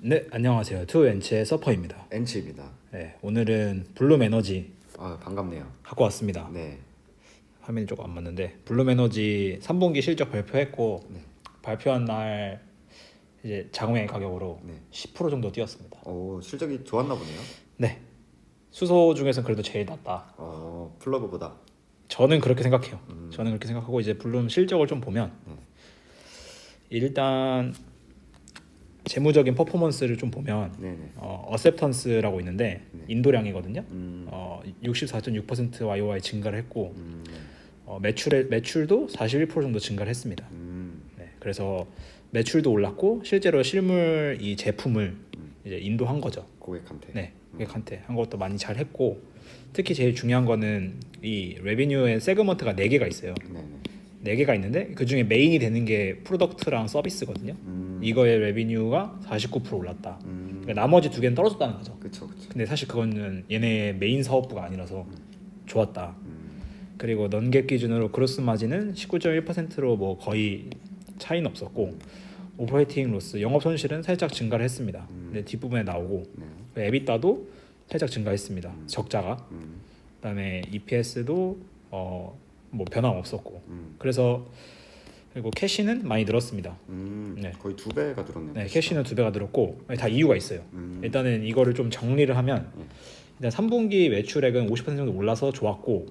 네, 안녕하세요. 투엔치의 서퍼입니다. 엔치입니다. 네, 오늘은 블룸 에너지 반갑네요. 갖고 왔습니다. 네. 화면이 조금 안 맞는데 블룸 에너지 3분기 실적 발표했고 네. 발표한 날 이제 자금의 가격으로 네. 10% 정도 뛰었습니다. 실적이 좋았나 보네요. 네, 수소 중에서는 그래도 제일 낫다. 플러그보다. 저는 그렇게 생각해요. 저는 그렇게 생각하고 이제 블룸 실적을 좀 보면 일단 재무적인 퍼포먼스를 좀 보면 네네. 어셉턴스라고 있는데 네. 인도량이거든요. 64.6% YOY 증가를 했고 매출도 41% 정도 증가를 했습니다. 네, 그래서 매출도 올랐고 실제로 실물 이 제품을 이제 인도한 거죠. 고객한테. 네, 고객한테 한 것도 많이 잘 했고 특히 제일 중요한 거는 이 레비뉴의 세그먼트가 4개가 있어요. 네네. 4개가 있는데 그 중에 메인이 되는 게 프로덕트랑 서비스거든요. 이거의 레비뉴가 49% 올랐다. 그러니까 나머지 2개는 떨어졌다는 거죠. 그쵸. 근데 사실 그거는 얘네 메인 사업부가 아니라서 좋았다. 그리고 넌갭 기준으로 그로스 마진은 19.1%로 뭐 거의 차이는 없었고 오퍼레이팅 로스 영업 손실은 살짝 증가를 했습니다. 근데 뒷부분에 나오고 네. 에비타도 살짝 증가했습니다. 적자가. 그다음에 EPS도 뭐 변함 없었고. 그래서 그리고 캐시는 많이 늘었습니다. 네. 거의 2배가 늘었네요. 네, 캐시는 2배가 늘었고 다 이유가 있어요. 일단은 이거를 좀 정리를 하면 일단 3분기 매출액은 50% 정도 올라서 좋았고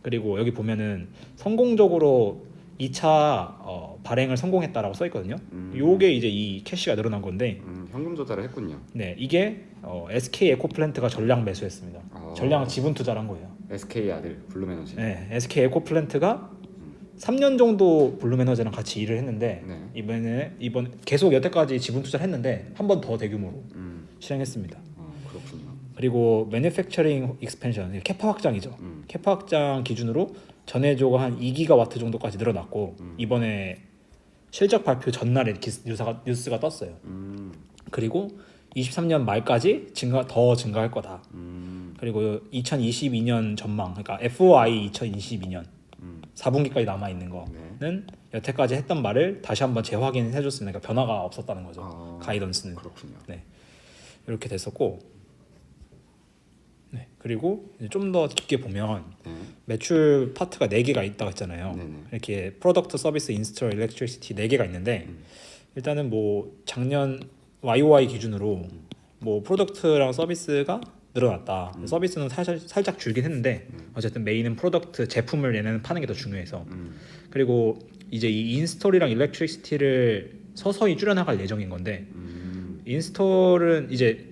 그리고 여기 보면은 성공적으로 2차 발행을 성공했다라고 써 있거든요. 요게 이제 이 캐시가 늘어난 건데 현금 조달을 했군요. 네, 이게 SK 에코플랜트가 전량 매수했습니다. 전량 지분 투자를 한 거예요. SK 아들 블룸에너지. 네, SK 에코플랜트가 3년 정도 블룸에너지랑 같이 일을 했는데 네. 이번 계속 여태까지 지분 투자를 했는데 한 번 더 대규모로 실행했습니다. 그렇군요. 그리고 매니팩처링 익스펜션, 캐파 확장이죠. 캐파 확장 기준으로 전해조가 한 2기가와트 정도까지 늘어났고 이번에 실적 발표 전날에 뉴스가 떴어요. 그리고 23년 말까지 더 증가할 거다. 그리고 2022년 전망, 그러니까 FY 2022년 4분기까지 남아 있는 거는 여태까지 했던 말을 다시 한번 재확인해 줬으니까 변화가 없었다는 거죠. 가이던스는. 그렇군요. 네, 이렇게 됐었고, 네, 그리고 좀 더 깊게 보면 매출 파트가 4개가 있다고 했잖아요. 네네. 이렇게 프로덕트, 서비스, 인스톨, 일렉트리시티 4개가 있는데 일단은 뭐 작년 YOY 기준으로 뭐 프로덕트랑 서비스가 늘어났다. 서비스는 살짝 줄긴 했는데 어쨌든 메인은 프로덕트 제품을 얘네는 파는 게 더 중요해서 그리고 이제 이 인스톨이랑 일렉트리시티를 서서히 줄여나갈 예정인 건데 인스톨은 이제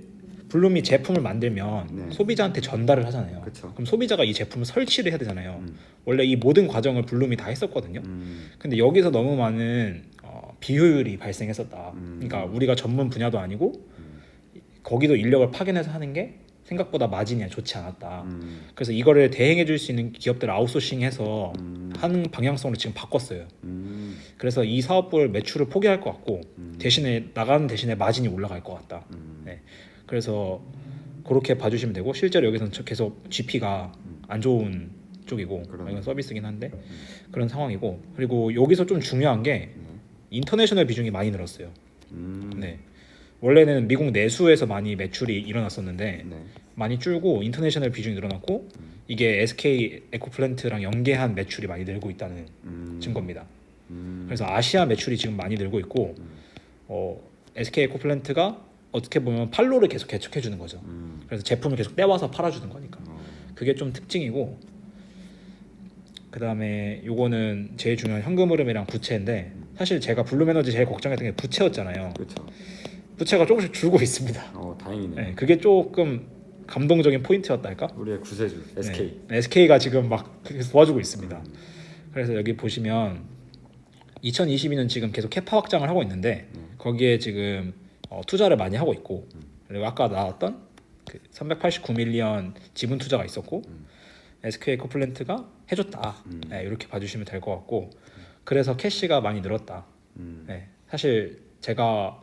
블룸이 제품을 만들면 소비자한테 전달을 하잖아요. 그쵸. 그럼 소비자가 이 제품을 설치를 해야 되잖아요. 원래 이 모든 과정을 블룸이 다 했었거든요. 근데 여기서 너무 많은 비효율이 발생했었다. 그러니까 우리가 전문 분야도 아니고 거기도 인력을 파견해서 하는 게 생각보다 마진이 좋지 않았다. 그래서 이거를 대행해 줄 수 있는 기업들 아웃소싱해서 하는 방향성으로 지금 바꿨어요. 그래서 이 사업부를 매출을 포기할 것 같고 대신에 나가는 대신에 마진이 올라갈 것 같다. 네. 그래서 그렇게 봐주시면 되고 실제로 여기서는 계속 GP가 안 좋은 쪽이고 이건 서비스긴 한데 그런 상황이고 그리고 여기서 좀 중요한 게 인터내셔널 비중이 많이 늘었어요. 네. 원래는 미국 내수에서 많이 매출이 일어났었는데 많이 줄고 인터내셔널 비중이 늘어났고 이게 SK 에코플랜트랑 연계한 매출이 많이 늘고 있다는 증거입니다. 그래서 아시아 매출이 지금 많이 늘고 있고 SK 에코플랜트가 어떻게 보면 판로를 계속 개척해 주는 거죠. 그래서 제품을 계속 떼와서 팔아주는 거니까 그게 좀 특징이고 그 다음에 요거는 제일 중요한 현금 흐름이랑 부채인데 사실 제가 블룸에너지 제일 걱정했던 게 부채였잖아요. 그렇죠. 부채가 조금씩 줄고 있습니다. 다행이네요. 네, 그게 조금 감동적인 포인트였달까? 우리의 구세주 SK. 네, SK가 지금 막 계속 도와주고 있습니다. 그래서 여기 보시면 2022년 지금 계속 캐파 확장을 하고 있는데 거기에 지금 투자를 많이 하고 있고 그리고 아까 나왔던 그 389밀리언 지분 투자가 있었고 SK 에코플랜트가 해줬다. 네, 이렇게 봐주시면 될 것 같고 그래서 캐시가 많이 늘었다. 네, 사실 제가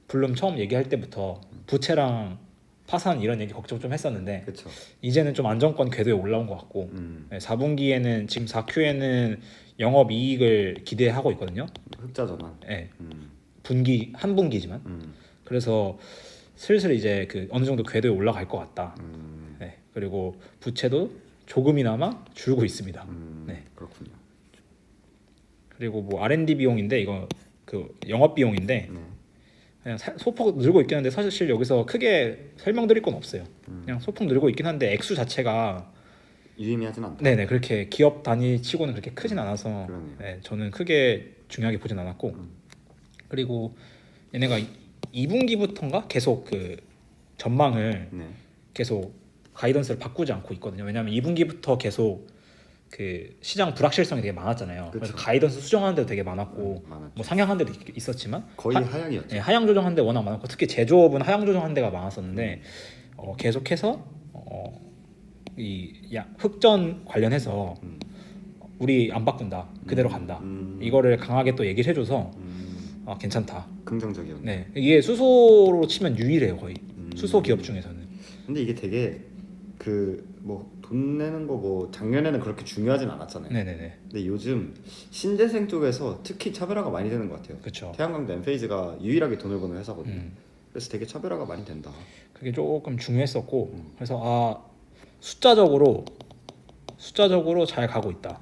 블룸 처음 얘기할 때부터 부채랑 파산 이런 얘기 걱정 좀 했었는데 그렇죠. 이제는 좀 안정권 궤도에 올라온 것 같고 4분기에는 지금 4Q에는 영업 이익을 기대하고 있거든요. 흑자 전환. 네. 분기 한 분기지만 그래서 슬슬 이제 그 어느 정도 궤도에 올라갈 것 같다. 네. 그리고 부채도 조금이나마 줄고 있습니다. 네. 그렇군요. 그리고 뭐 R&D 비용인데 이거 그 영업 비용인데 네. 그냥 소폭 늘고 있긴 한데 사실 여기서 크게 설명드릴 건 없어요. 그냥 소폭 늘고 있긴 한데 액수 자체가 유의미하진 않다. 네네 그렇게 기업 단위 치고는 그렇게 크진 않아서 그러네요. 네, 저는 크게 중요하게 보진 않았고 그리고 얘네가 2분기부터인가 계속 그 전망을 네. 계속 가이던스를 바꾸지 않고 있거든요. 왜냐하면 2분기부터 계속 그 시장 불확실성이 되게 많았잖아요. 그래서 그쵸. 가이던스 수정하는 데도 되게 많았고 많았죠. 뭐 상향한 데도 있었지만 거의 하향이었죠. 네, 하향 조정한 데 워낙 많았고 특히 제조업은 하향 조정한 데가 많았었는데 계속해서 흑전 관련해서 우리 안 바꾼다 그대로 간다 이거를 강하게 또 얘기를 해줘서 괜찮다. 긍정적이었네. 네 이게 수소로 치면 유일해요 거의 수소 기업 중에서는. 근데 이게 되게 그 뭐 돈 내는 거 뭐 작년에는 그렇게 중요하진 않았잖아요. 네네네 근데 요즘 신재생 쪽에서 특히 차별화가 많이 되는 것 같아요. 그렇죠. 태양광도 엔페이즈가 유일하게 돈을 버는 회사거든요. 그래서 되게 차별화가 많이 된다. 그게 조금 중요했었고 그래서 숫자적으로 잘 가고 있다.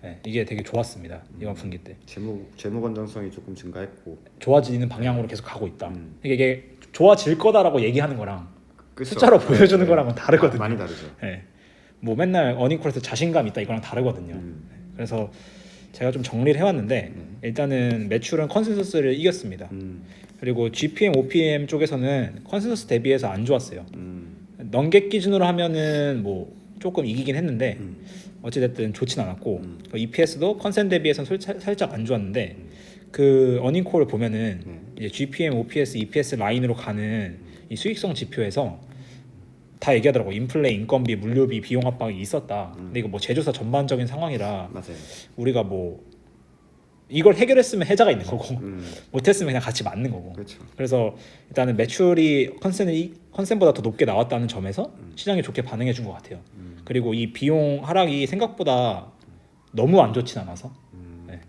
네, 이게 되게 좋았습니다. 이번 분기 때 재무 건전성이 조금 증가했고 좋아지는 방향으로 계속 가고 있다. 이게 좋아질 거다라고 얘기하는 거랑 그쵸? 숫자로 보여주는 네. 거랑은 다르거든요. 많이 다르죠. 네. 뭐 맨날 어닝콜에서 자신감 있다 이거랑 다르거든요. 그래서 제가 좀 정리를 해왔는데 일단은 매출은 컨센서스를 이겼습니다. 그리고 GPM, OPM 쪽에서는 컨센서스 대비해서 안 좋았어요. 넘객 기준으로 하면은 뭐 조금 이기긴 했는데 어찌됐든 좋진 않았고 EPS도 컨센 대비해서는 살짝 안 좋았는데 그 어닝콜을 보면은 이제 GPM, OPS, EPS 라인으로 가는 이 수익성 지표에서 다 얘기하더라고. 인플레, 인건비, 물류비, 비용 압박이 있었다. 근데 이거 뭐 제조사 전반적인 상황이라 맞아요. 우리가 뭐 이걸 해결했으면 해자가 있는 거고 못했으면 그냥 같이 맞는 거고. 그렇죠. 그래서 일단은 매출이 컨센보다 더 높게 나왔다는 점에서 시장이 좋게 반응해 준 것 같아요. 그리고 이 비용 하락이 생각보다 너무 안 좋진 않아서 네.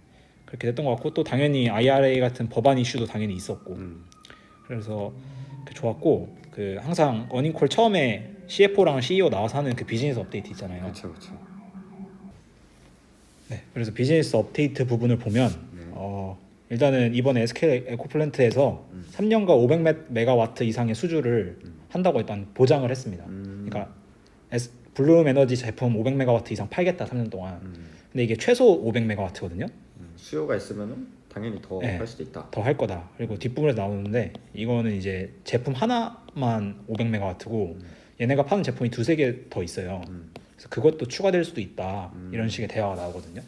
그렇게 됐던 것 같고 또 당연히 IRA 같은 법안 이슈도 당연히 있었고 그래서 좋았고 그 항상 어닝콜 처음에 CFO랑 CEO 나와서 하는 그 비즈니스 업데이트 있잖아요. 그렇죠. 네, 그래서 비즈니스 업데이트 부분을 보면 일단은 이번에 SK 에코플랜트에서 3년간 500메가와트 이상의 수주를 한다고 일단 보장을 했습니다. 그러니까 블룸 에너지 제품 500메가와트 이상 팔겠다 3년 동안. 근데 이게 최소 500메가와트거든요. 수요가 있으면은 당연히 더 할 네, 수도 있다. 더 할 거다. 그리고 뒷부분에서 나오는데 이거는 이제 제품 하나만 500메가와트고 얘네가 파는 제품이 두세 개 더 있어요. 그래서 그것도 추가될 수도 있다. 이런 식의 대화가 나오거든요.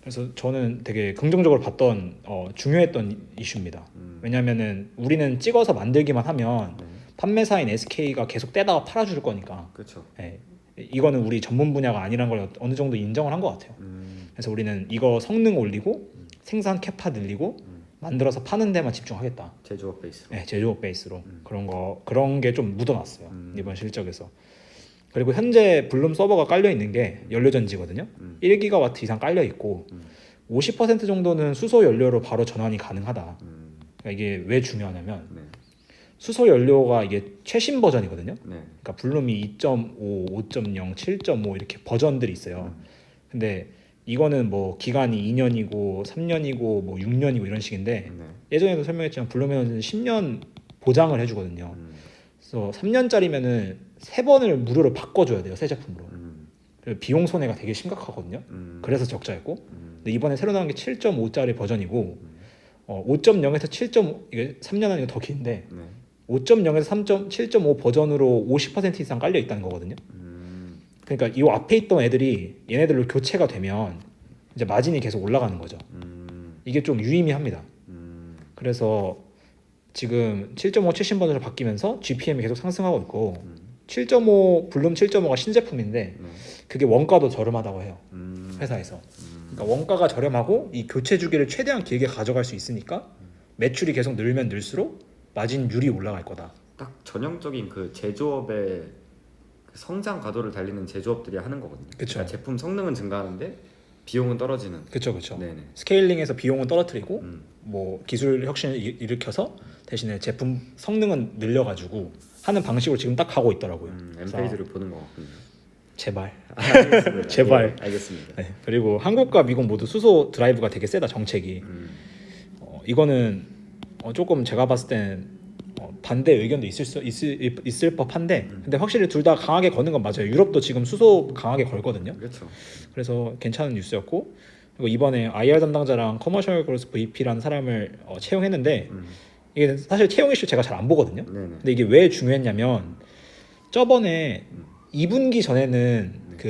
그래서 저는 되게 긍정적으로 봤던 중요했던 이슈입니다. 왜냐하면은 우리는 찍어서 만들기만 하면 판매사인 SK가 계속 떼다가 팔아줄 거니까. 그렇죠. 네, 이거는 우리 전문 분야가 아니란 걸 어느 정도 인정을 한 것 같아요. 그래서 우리는 이거 성능 올리고 생산 캐파 늘리고 만들어서 파는 데만 집중하겠다. 제조업 베이스로. 네, 제조업 베이스로 그런 게 좀 묻어났어요. 이번 실적에서. 그리고 현재 블룸 서버가 깔려 있는 게 연료전지거든요. 1기가와트 이상 깔려 있고 50% 정도는 수소 연료로 바로 전환이 가능하다. 그러니까 이게 왜 중요하냐면 네. 수소 연료가 이게 최신 버전이거든요. 네. 그러니까 블룸이 2.5, 5.0, 7.5 이렇게 버전들이 있어요. 근데 이거는 뭐 기간이 2년이고 3년이고 뭐 6년이고 이런 식인데 네. 예전에도 설명했지만 블룸에는 10년 보장을 해주거든요. 그래서 3년짜리면은 3번을 무료로 바꿔줘야 돼요, 새 제품으로. 그리고 비용 손해가 되게 심각하거든요. 그래서 적자였고 근데 이번에 새로 나온 게 7.5짜리 버전이고 5.0에서 7.5 이게 3년 아니고 더 긴데 네. 5.0에서 7.5 버전으로 50% 이상 깔려 있다는 거거든요. 그러니까 이 앞에 있던 애들이 얘네들로 교체가 되면 이제 마진이 계속 올라가는 거죠. 이게 좀 유의미합니다. 그래서 지금 7.5 최신 버전으로 바뀌면서 GPM이 계속 상승하고 있고 7.5 블룸 7.5가 신제품인데 그게 원가도 저렴하다고 해요. 회사에서. 그러니까 원가가 저렴하고 이 교체 주기를 최대한 길게 가져갈 수 있으니까 매출이 계속 늘면 늘수록 마진율이 올라갈 거다. 딱 전형적인 그 제조업의 그 성장 가도를 달리는 제조업들이 하는 거거든요. 그쵸. 그러니까 제품 성능은 증가하는데 비용은 떨어지는. 그렇죠, 그렇죠. 네네. 스케일링해서 비용은 떨어뜨리고 뭐 기술 혁신을 일으켜서 대신에 제품 성능은 늘려가지고 하는 방식으로 지금 딱 가고 있더라고요. 엠페이드를 보는 것 같군요. 제발. 알겠습니다. 제발. 예, 알겠습니다. 네. 그리고 한국과 미국 모두 수소 드라이브가 되게 세다 정책이. 이거는 조금 제가 봤을 때는 반대 의견도 있을 법한데 근데 확실히 둘 다 강하게 거는 건 맞아요. 유럽도 지금 수소 강하게 걸거든요. 그렇죠. 그래서 괜찮은 뉴스였고 그리고 이번에 IR 담당자랑 커머셜 그로스 VP라는 사람을 채용했는데 이게 사실 채용 이슈 제가 잘 안 보거든요. 네네. 근데 이게 왜 중요했냐면 저번에 2분기 전에는 그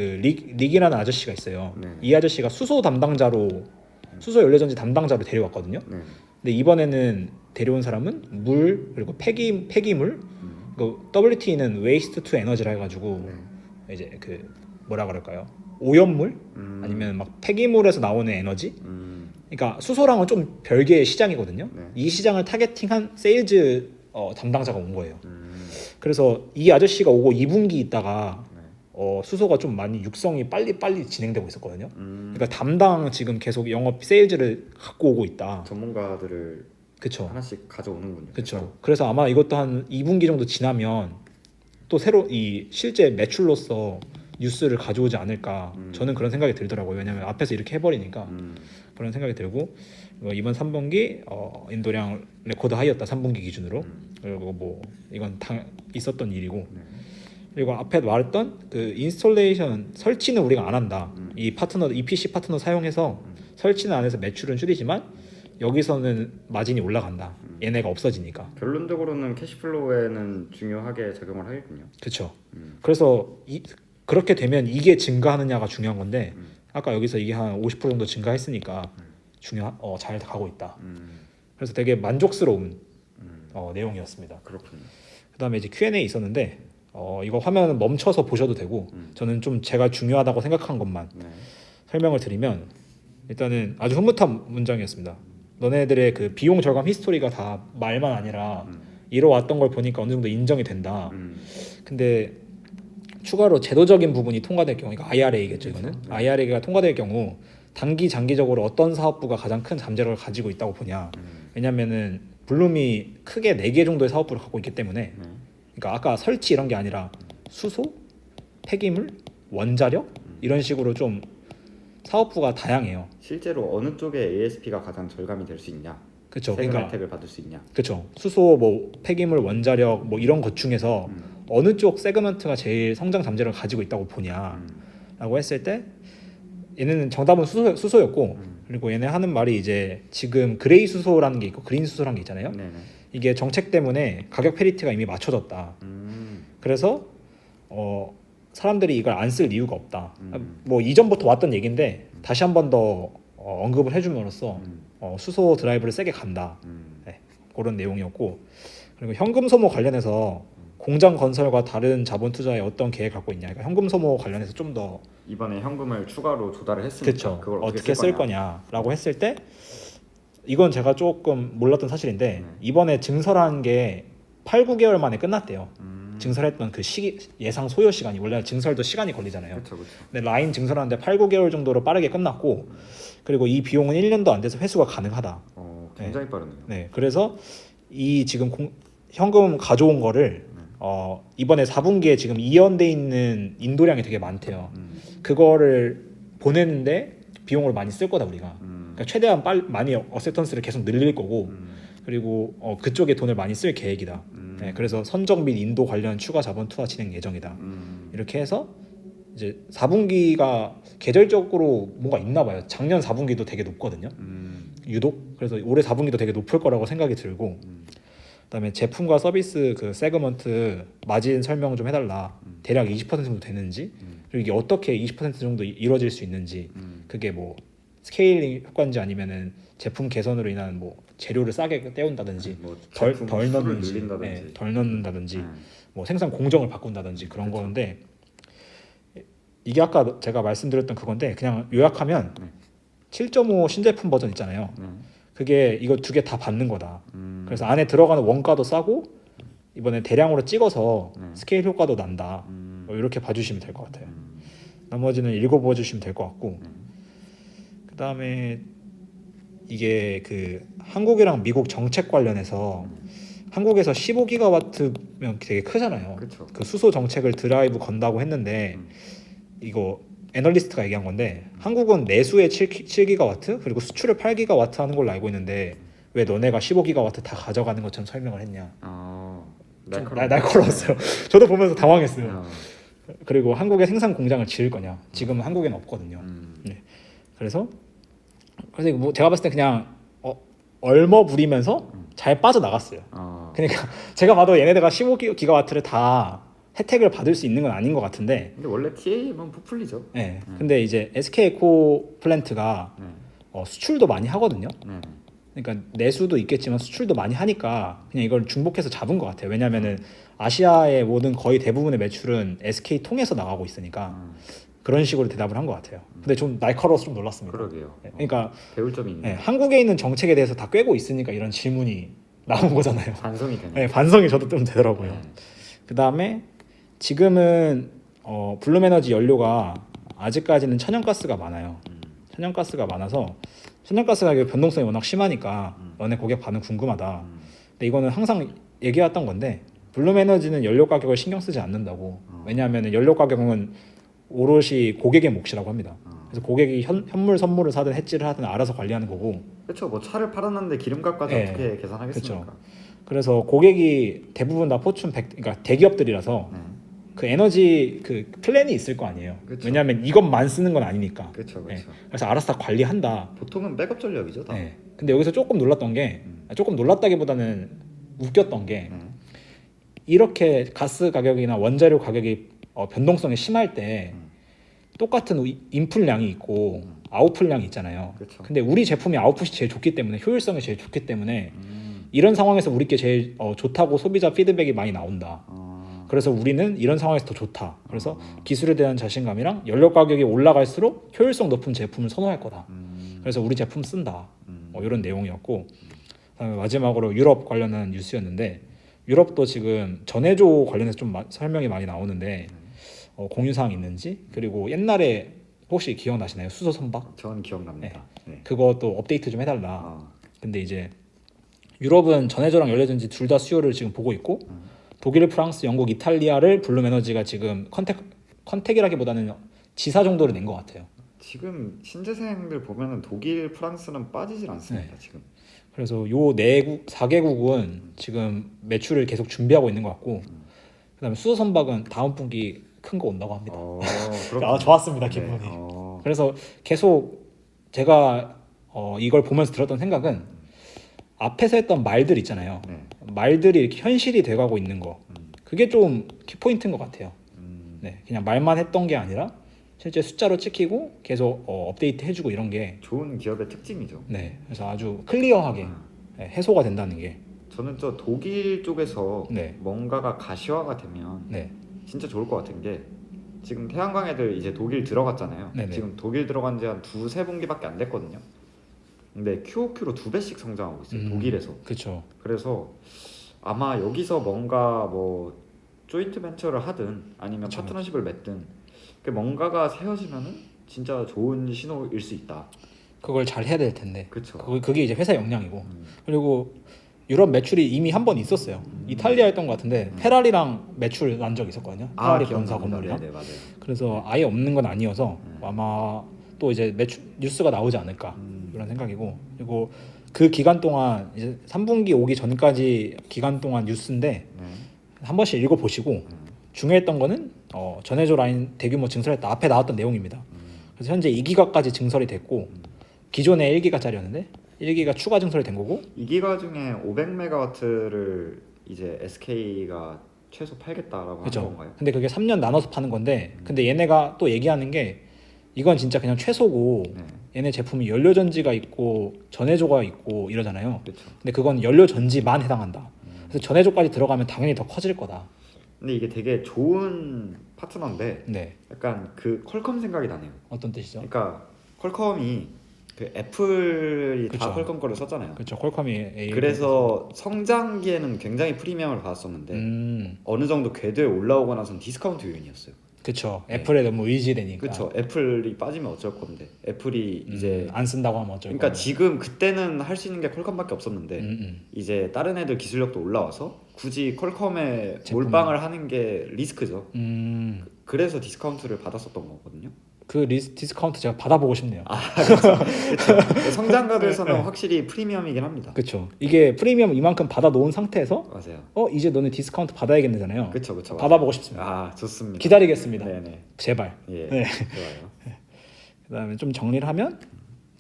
릭이라는 아저씨가 있어요. 네. 이 아저씨가 수소 담당자로 수소 연료전지 담당자로 데려왔거든요. 네. 근데 이번에는 데려온 사람은 물 그리고 폐기물 그 WT는 Waste to Energy라 해가지고 이제 그 뭐라 그럴까요? 오염물 아니면 막 폐기물에서 나오는 에너지. 그러니까 수소랑은 좀 별개의 시장이거든요. 네. 이 시장을 타겟팅한 세일즈 담당자가 온 거예요. 그래서 이 아저씨가 오고 2분기 있다가 수소가 좀 많이 육성이 빨리 진행되고 있었거든요. 그러니까 담당 지금 계속 영업 세일즈를 갖고 오고 있다. 전문가들을 그쵸. 하나씩 가져오는군요. 그렇죠. 그래서 아마 이것도 한 2분기 정도 지나면 또 새로 이 실제 매출로서 뉴스를 가져오지 않을까. 저는 그런 생각이 들더라고요. 왜냐하면 앞에서 이렇게 해버리니까 그런 생각이 들고 이번 3분기 인도량 레코드 하이였다. 3분기 기준으로. 그리고 뭐 이건 있었던 일이고. 그리고 앞에 말했던 그 인스톨레이션 설치는 우리가 안 한다. 이 파트너 EPC 파트너 사용해서 설치는 안 해서 매출은 줄이지만 여기서는 마진이 올라간다. 얘네가 없어지니까. 결론적으로는 캐시플로우에는 중요하게 작용을 하겠군요. 그렇죠. 그래서 그렇게 되면 이게 증가하느냐가 중요한 건데 아까 여기서 이게 한 50% 정도 증가했으니까 잘 가고 있다. 그래서 되게 만족스러운 내용이었습니다. 그렇군요. 그다음에 이제 Q&A 있었는데 이거 화면 멈춰서 보셔도 되고 저는 좀 제가 중요하다고 생각한 것만 네. 설명을 드리면 일단은 아주 흐뭇한 문장이었습니다. 너네들의 그 비용 절감 히스토리가 다 말만 아니라 이뤄왔던 걸 보니까 어느 정도 인정이 된다. 근데 추가로 제도적인 부분이 통과될 경우, 그러니까 IRA겠죠 이거는. IRA가 통과될 경우 장기적으로 어떤 사업부가 가장 큰 잠재력을 가지고 있다고 보냐. 왜냐면은 블룸이 크게 4개 정도의 사업부를 갖고 있기 때문에 그러니까 아까 설치 이런 게 아니라 수소, 폐기물, 원자력 이런 식으로 좀 사업부가 다양해요. 실제로 어느 쪽에 ASP가 가장 절감이 될 수 있냐? 그렇죠. 세금 그러니까 혜택을 받을 수 있냐? 그렇죠. 수소, 뭐 폐기물, 원자력 뭐 이런 것 중에서 어느 쪽 세그먼트가 제일 성장 잠재력을 가지고 있다고 보냐라고 했을 때 얘네는 정답은 수소였고 그리고 얘네 하는 말이 이제 지금 그레이 수소라는 게 있고 그린 수소라는 게 있잖아요. 네네. 이게 정책 때문에 가격 페리티가 이미 맞춰졌다. 그래서 사람들이 이걸 안 쓸 이유가 없다. 뭐 이전부터 왔던 얘기인데 다시 한 번 더 언급을 해줌으로써 수소 드라이브를 세게 간다. 네, 그런 내용이었고 그리고 현금 소모 관련해서 공장 건설과 다른 자본 투자에 어떤 계획 갖고 있냐. 그러니까 현금 소모 관련해서 좀 더 이번에 현금을 추가로 조달을 했으니까 그쵸. 그걸 어떻게 쓸 거냐라고 했을 때 이건 제가 조금 몰랐던 사실인데 이번에 증설한 게 8, 9개월 만에 끝났대요. 증설했던 그 시기 예상 소요 시간이 원래 증설도 시간이 걸리잖아요. 그렇죠. 근데 라인 증설하는데 8, 9개월 정도로 빠르게 끝났고 그리고 이 비용은 1년도 안 돼서 회수가 가능하다. 굉장히 빠르네요. 네, 그래서 이 지금 현금 가져온 거를 이번에 4분기에 지금 이연돼 있는 인도량이 되게 많대요. 그거를 보내는데 비용을 많이 쓸 거다 우리가. 그러니까 최대한 많이 어세턴스를 계속 늘릴 거고 그리고 그쪽에 돈을 많이 쓸 계획이다. 네, 그래서 선적 및 인도 관련 추가 자본 투하 진행 예정이다. 이렇게 해서 이제 4분기가 계절적으로 뭔가 있나 봐요. 작년 4분기도 되게 높거든요. 유독 그래서 올해 4분기도 되게 높을 거라고 생각이 들고 그다음에 제품과 서비스 그 세그먼트 마진 설명 좀 해달라. 대략 20% 정도 되는지 그리고 이게 어떻게 20% 정도 이루어질 수 있는지 그게 뭐 스케일링 효과인지 아니면은 제품 개선으로 인한 뭐 재료를 싸게 떼온다든지 뭐 덜 제품 넣는지 수를 늘린다든지. 덜 넣는다든지 뭐 생산 공정을 바꾼다든지 그런 거는데 이게 아까 제가 말씀드렸던 그건데 그냥 요약하면 7.5 신제품 버전 있잖아요. 그게 이거 두 개 다 받는 거다. 그래서 안에 들어가는 원가도 싸고 이번에 대량으로 찍어서 스케일 효과도 난다. 뭐 이렇게 봐주시면 될 것 같아요. 나머지는 읽어봐 주시면 될 것 같고 그다음에 이게 그 한국이랑 미국 정책 관련해서 한국에서 15기가와트면 되게 크잖아요. 그렇죠. 그 수소 정책을 드라이브 건다고 했는데 이거 애널리스트가 얘기한 건데 한국은 내수에 7기가와트 그리고 수출을 8기가와트 하는 걸로 알고 있는데 왜 너네가 15기가와트 다 가져가는 것처럼 설명을 했냐. 좀 날카로웠어요. 저도 보면서 당황했어요. 그리고 한국에 생산 공장을 지을 거냐. 지금은 한국에는 없거든요. 네. 그래서 뭐 제가 봤을 때 그냥 얼머 부리면서 잘 빠져나갔어요. 그러니까 제가 봐도 얘네들가 15기가와트를 다 혜택을 받을 수 있는 건 아닌 것 같은데. 근데 원래 TA면 부풀리죠. 네. 근데 이제 SK 에코 플랜트가 수출도 많이 하거든요. 그러니까 내수도 있겠지만 수출도 많이 하니까 그냥 이걸 중복해서 잡은 것 같아요. 왜냐하면은 아시아의 모든 거의 대부분의 매출은 SK 통해서 나가고 있으니까 그런 식으로 대답을 한 것 같아요. 근데 좀 날카로워서 좀 놀랐습니다. 그러게요. 그러니까 배울 점이 있네요. 한국에 있는 정책에 대해서 다 꿰고 있으니까 이런 질문이 나온 거잖아요. 반성이 되네. 네, 반성이 저도 좀 되더라고요. 그 다음에 지금은 블룸에너지 연료가 아직까지는 천연가스가 많아요. 천연가스가 많아서 천연가스 가격 변동성이 워낙 심하니까 너네 고객 반응 궁금하다. 근데 이거는 항상 얘기했던 건데 블룸에너지는 연료 가격을 신경 쓰지 않는다고. 왜냐하면 연료 가격은 오롯이 고객의 몫이라고 합니다. 그래서 고객이 현물 선물을 사든 해지를 하든 알아서 관리하는 거고. 그렇죠. 뭐 차를 팔았는데 기름값까지 네. 어떻게 계산하겠습니까? 그쵸. 그래서 고객이 대부분 다 포춘 100, 그러니까 대기업들이라서 그 에너지 그 플랜이 있을 거 아니에요. 그쵸. 왜냐하면 이것만 쓰는 건 아니니까. 그렇죠. 네. 그래서 알아서 다 관리한다. 보통은 백업 전력이죠. 다. 네. 근데 여기서 조금 놀랐던 게 조금 놀랐다기보다는 웃겼던 게 이렇게 가스 가격이나 원자료 가격이 변동성이 심할 때 똑같은 인풋량이 있고 아웃풋량이 있잖아요. 그쵸. 근데 우리 제품이 아웃풋이 제일 좋기 때문에 효율성이 제일 좋기 때문에 이런 상황에서 우리께 제일 좋다고 소비자 피드백이 많이 나온다. 그래서 우리는 이런 상황에서 더 좋다. 그래서 기술에 대한 자신감이랑 연료 가격이 올라갈수록 효율성 높은 제품을 선호할 거다. 그래서 우리 제품 쓴다. 이런 내용이었고, 그다음에 마지막으로 유럽 관련한 뉴스였는데 유럽도 지금 전해조 관련해서 좀 설명이 많이 나오는데 공유사항 있는지, 그리고 옛날에 혹시 기억나시나요? 수소 선박? 전 기억납니다. 네. 그것도 업데이트 좀 해달라. 근데 이제 유럽은 전해조랑 연료전지 둘 다 수요를 지금 보고 있고 독일, 프랑스, 영국, 이탈리아를 블룸에너지가 지금 컨택이라기보다는 지사 정도를 낸 것 같아요. 지금 신재생들 보면은 독일, 프랑스는 빠지질 않습니다. 지금. 그래서 요 4개국은 지금 매출을 계속 준비하고 있는 것 같고, 그다음에 수소 선박은 다음 분기 큰 거 온다고 합니다. 좋았습니다, 기분이. 그래서 계속 제가 이걸 보면서 들었던 생각은 앞에서 했던 말들 있잖아요. 말들이 이렇게 현실이 돼가고 있는 거, 그게 좀 키포인트인 것 같아요. 네, 그냥 말만 했던 게 아니라 실제 숫자로 찍히고 계속 업데이트 해주고 이런 게 좋은 기업의 특징이죠. 네, 그래서 아주 클리어하게 해소가 된다는 게. 저는 저 독일 쪽에서 네. 뭔가가 가시화가 되면 진짜 좋을 것 같은 게, 지금 태양광 애들 이제 독일 들어갔잖아요. 네네. 지금 독일 들어간 지 한 2-3분기밖에 안 됐거든요. 근데 QOQ로 2배씩 성장하고 있어요. 독일에서. 그렇죠. 그래서 아마 여기서 뭔가 뭐 조인트 벤처를 하든 아니면 그쵸. 파트너십을 맺든 그 뭔가가 세워지면은 진짜 좋은 신호일 수 있다. 그걸 잘 해야 될 텐데. 그쵸. 그게 이제 회사 역량이고. 그리고 유럽 매출이 이미 한 번 있었어요. 이탈리아였던 것 같은데 페라리랑 매출 난 적이 있었거든요. 페라리 본사 건물이랑. 네, 맞아요. 그래서 아예 없는 건 아니어서 아마 또 이제 매출 뉴스가 나오지 않을까 이런 생각이고, 그리고 그 기간 동안 이제 3분기 오기 전까지 기간 동안 뉴스인데 한 번씩 읽어보시고 중요했던 거는 전해조 라인 대규모 증설했다 앞에 나왔던 내용입니다. 그래서 현재 2기가까지 증설이 됐고 기존에 1기가짜리였는데 1기가 추가 증설이 된 거고, 2기가 중에 500메가와트를 이제 SK가 최소 팔겠다라고 하는 그렇죠. 건가요? 근데 그게 3년 나눠서 파는 건데 근데 얘네가 또 얘기하는 게 이건 진짜 그냥 최소고 얘네 제품이 연료전지가 있고 전해조가 있고 이러잖아요. 그렇죠. 근데 그건 연료전지만 해당한다. 그래서 전해조까지 들어가면 당연히 더 커질 거다. 근데 이게 되게 좋은 파트너인데 네. 약간 그 퀄컴 생각이 나네요. 어떤 뜻이죠? 그러니까 퀄컴이 그 애플이 다 그쵸. 퀄컴 거를 썼잖아요. 그렇죠. 퀄컴이 A. 그래서 성장기에는 굉장히 프리미엄을 받았었는데 어느 정도 궤도에 올라오고 나선 디스카운트 요인이었어요. 그쵸. 네. 애플에 너무 의지되니까. 그렇죠. 애플이 빠지면 어쩔 건데 애플이 이제 안 쓴다고 하면 어쩔 그러니까 거고. 지금 그때는 할 수 있는 게 퀄컴밖에 없었는데 이제 다른 애들 기술력도 올라와서 굳이 퀄컴에 제품을. 몰빵을 하는 게 리스크죠. 음, 그래서 디스카운트를 받았었던 거거든요. 그 디스카운트 제가 받아보고 싶네요. 그렇죠. 성장갑에서는 확실히 프리미엄이긴 합니다. 그쵸. 이게 프리미엄 이만큼 받아 놓은 상태에서 맞아요. 이제 너네 디스카운트 받아야겠네잖아요. 그렇죠, 그렇죠. 받아보고 싶습니다. 아, 좋습니다. 기다리겠습니다. 네네. 제발. 예, 네. 좋아요. 그다음에 좀 정리를 하면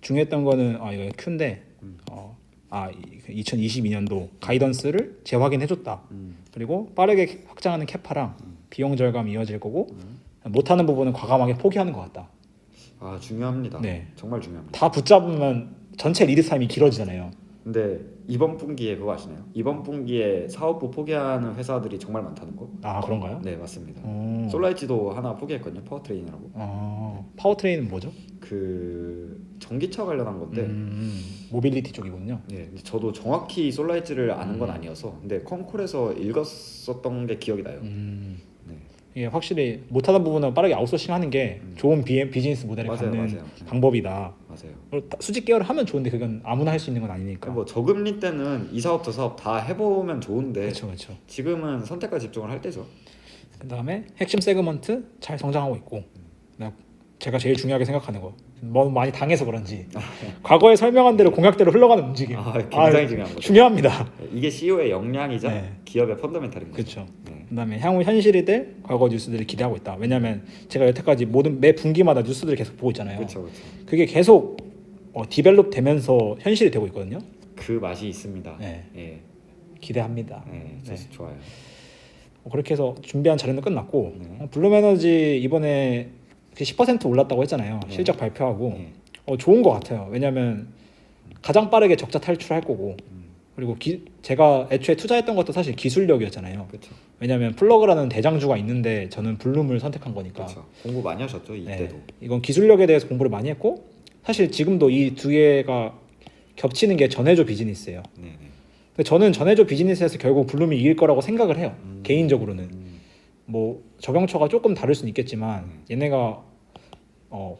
중요했던 거는 이거 Q인데 2022년도 가이던스를 재확인해줬다. 그리고 빠르게 확장하는 캐파랑 비용 절감이 이어질 거고 못하는 부분은 과감하게 포기하는 것 같다. 아, 중요합니다. 네. 정말 중요합니다. 다 붙잡으면 전체 리드 타임이 길어지잖아요. 근데 이번 분기에 그거 아시나요? 이번 분기에 사업부 포기하는 회사들이 정말 많다는 거? 아 그런가요? 네, 맞습니다. 오. 솔라이지도 하나 포기했거든요. 파워트레인이라고. 파워트레인은 뭐죠? 그 전기차 관련한 건데 모빌리티 쪽이군요. 네, 근데 저도 정확히 솔라이즈를 아는 건 아니어서 근데 컴콜에서 읽었었던 게 기억이 나요. 네. 이게 확실히 못하는 부분은 빠르게 아웃소싱하는 게 좋은 비즈니스 모델을 맞아요, 갖는 맞아요. 방법이다. 맞아요. 그리고 수직 계열을 하면 좋은데 그건 아무나 할 수 있는 건 아니니까. 뭐 저금리 때는 이 사업 저 사업 다 해보면 좋은데 그렇죠, 그렇죠. 지금은 선택과 집중을 할 때죠. 그다음에 핵심 세그먼트 잘 성장하고 있고 제가 제일 중요하게 생각하는 거 너무 많이 당해서 그런지 과거에 설명한 대로 공약대로 흘러가는 움직임 굉장히 중요한 거죠. 중요합니다. 이게 CEO의 역량이자 네. 기업의 펀더멘탈인 거죠. 그렇죠. 네. 그다음에 향후 현실이 될 과거 뉴스들을 기대하고 있다. 왜냐하면 제가 여태까지 매 분기마다 뉴스들을 계속 보고 있잖아요. 그렇죠, 그렇죠. 그게 계속 디벨롭 되면서 현실이 되고 있거든요. 그 맛이 있습니다. 네. 예, 기대합니다. 네, 좋아요. 그렇게 해서 준비한 자료는 끝났고 네. 블룸에너지 이번에 10% 올랐다고 했잖아요. 네. 실적 발표하고 네. 좋은 것 같아요. 왜냐하면 가장 빠르게 적자 탈출할 거고 그리고 제가 애초에 투자했던 것도 사실 기술력이었잖아요. 그렇죠. 왜냐하면 플러그라는 대장주가 있는데 저는 블룸을 선택한 거니까. 그렇죠. 공부 많이 하셨죠 이때도. 이건 기술력에 대해서 공부를 많이 했고 사실 지금도 이 두 개가 겹치는 게 전해조 비즈니스예요. 네, 네. 근데 저는 전해조 비즈니스에서 결국 블룸이 이길 거라고 생각을 해요. 개인적으로는. 뭐 적용처가 조금 다를 수는 있겠지만 얘네가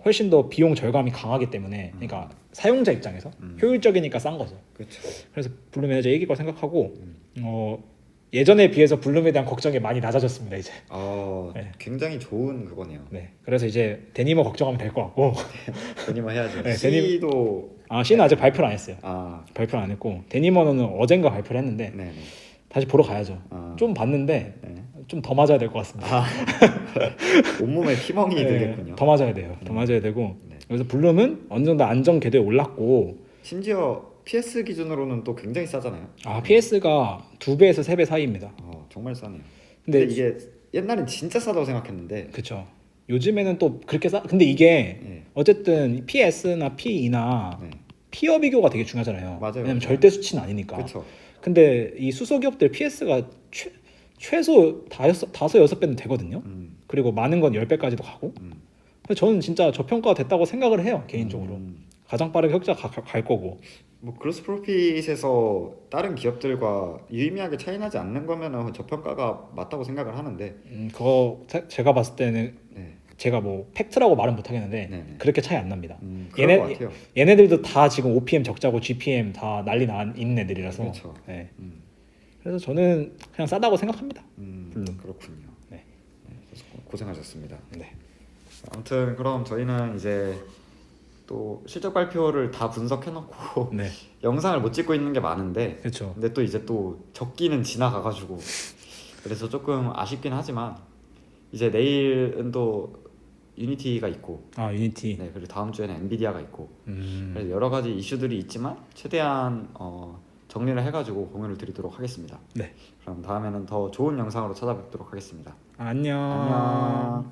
훨씬 더 비용 절감이 강하기 때문에 그러니까 사용자 입장에서 효율적이니까 싼 거죠. 그렇죠. 그래서 블룸 에너지 이길 거 생각하고 예전에 비해서 블룸에 대한 걱정이 많이 낮아졌습니다 이제. 네. 굉장히 좋은 그거네요. 네. 그래서 이제 데니머 걱정하면 될 것 같고. 데니머 해야죠. 네, C도 C는 아직 발표를 안 했어요. 발표를 안 했고 데니머는 어젠가 발표를 했는데 네. 다시 보러 가야죠. 좀 봤는데 좀 더 맞아야 될 것 같습니다. 온몸에 피멍이 들겠군요. 더 맞아야 돼요. 더 맞아야 되고. 그래서 블룸은 어느 정도 안정 궤도에 올랐고 심지어 PS 기준으로는 또 굉장히 싸잖아요. PS가 2배에서 3배 사이입니다. 정말 싸네요. 근데 이게 옛날엔 진짜 싸다고 생각했는데 그렇죠. 요즘에는 또 그렇게 근데 이게 어쨌든 PS나 PE나 피어 비교가 되게 중요하잖아요. 맞아요. 왜냐면 절대 수치는 아니니까. 그렇죠. 근데 이 수소기업들 PS가 최소 5-6배는 되거든요. 그리고 많은 건 10배까지도 가고. 그래서 저는 진짜 저평가가 됐다고 생각을 해요. 개인적으로. 가장 빠르게 흑자 갈 거고. 뭐 그로스 프로핏에서 다른 기업들과 유의미하게 차이 나지 않는 거면은 저평가가 맞다고 생각을 하는데 그거 제가 봤을 때는 제가 뭐 팩트라고 말은 못 하겠는데 그렇게 차이 안 납니다. 그럴 것 같아요. 얘네들도 다 지금 OPM 적자고 GPM 다 난리 있는 애들이라서. 그렇죠. 네. 그래서 저는 그냥 싸다고 생각합니다. 블룸. 그렇군요. 네. 고생하셨습니다. 네. 아무튼 그럼 저희는 이제 또 실적 발표를 다 분석해놓고 영상을 못 찍고 있는 게 많은데 그렇죠. 근데 또 이제 또 적기는 지나가가지고 그래서 조금 아쉽긴 하지만 이제 내일은 또 유니티가 있고 유니티. 네, 그리고 다음 주에는 엔비디아가 있고 그래서 여러 가지 이슈들이 있지만 최대한 정리를 해가지고 공유를 드리도록 하겠습니다. 네. 그럼 다음에는 더 좋은 영상으로 찾아뵙도록 하겠습니다. 안녕. 안녕.